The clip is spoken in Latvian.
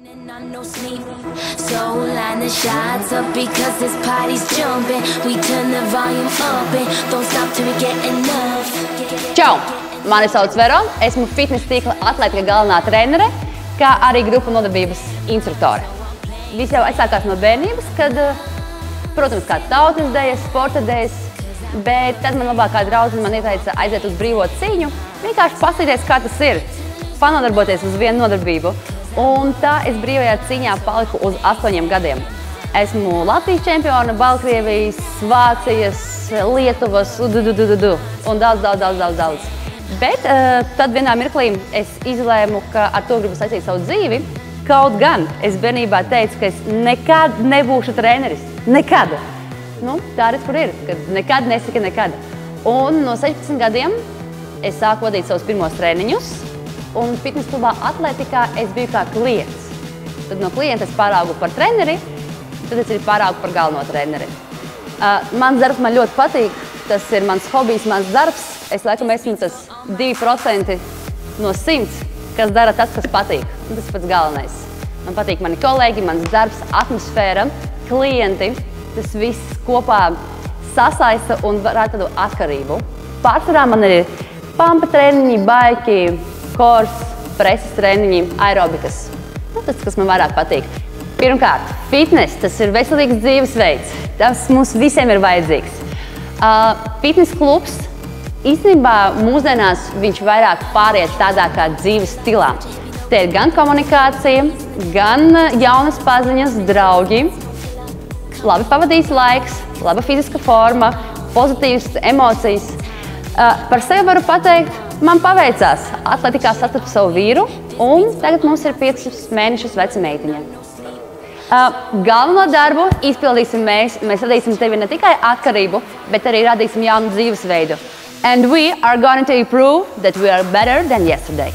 No sleep, so line the shots up because this party's jumping. We turn the volume up and don't stop till we get enough. Čau! Mani sauc Vero, esmu fitnesa tīkla atlētika galvenā trenere, kā arī grupu nodarbības instruktore. Viss jau aizsākās no bērnības, kad, protams, kā tautas dejas, sporta dejas, bet tad man labākā draudzene man ieteica aiziet uz brīvo cīņu, vienkārši paskatīties, kā tas ir, panodarboties uz vienu nodarbību. Un tā es brīvajā cīņā paliku uz 8 gadiem. Esmu Latvijas čempiona, Baltkrievijas, Vācijas, Lietuvas, un daudz. Bet tad vienā mirklī es izlēmu, ka ar to gribu saistīt savu dzīvi. Kaut gan es bērnībā teicu, ka es nekad nebūšu treneris. Nekad! Nu, tā arī kur ir, kad nekad nesaka nekad. Un no 16 gadiem es sāku vadīt savus pirmos treniņus. Un fitnesa klubā atlētikā es biju kā klients. Tad no klienta es pāraugu par treneri, tad es arī pāraugu par galveno treneri. Mans darbs man ļoti patīk, tas ir mans hobijs, mans darbs. Es laikam esmu tas 2% no 100, kas dara tas, kas patīk. Un tas ir pats galvenais. Man patīk mani kolēģi, mans darbs, atmosfēra, klienti. Tas viss kopā sasaista un rada tādu atkarību. Pārsvarā man ir pampa treniņi, baiki, kors, preses treniņi, aerobikas. Tas, kas man vairāk patīk. Pirmkārt, fitness, tas ir veselīgs dzīvesveids. Tas mums visiem ir vajadzīgs. Fitness klubs, īstenībā mūsdienās viņš vairāk pāriet tādā kā dzīves stilā. Te ir gan komunikācija, gan jaunas paziņas, draugi, labi pavadīts laiks, laba fiziska forma, pozitīvas emocijas. Par sevi varu pateikt, man paveicās. Atletikā sastapu savu vīru, un tagad mums ir 5 mēnešus veca meitiņa. Galveno darbu izpildīsim mēs. Mēs radīsim tevi ne tikai atkarību, bet arī radīsim jaunu dzīvesveidu. And we are going to prove that we are better than yesterday.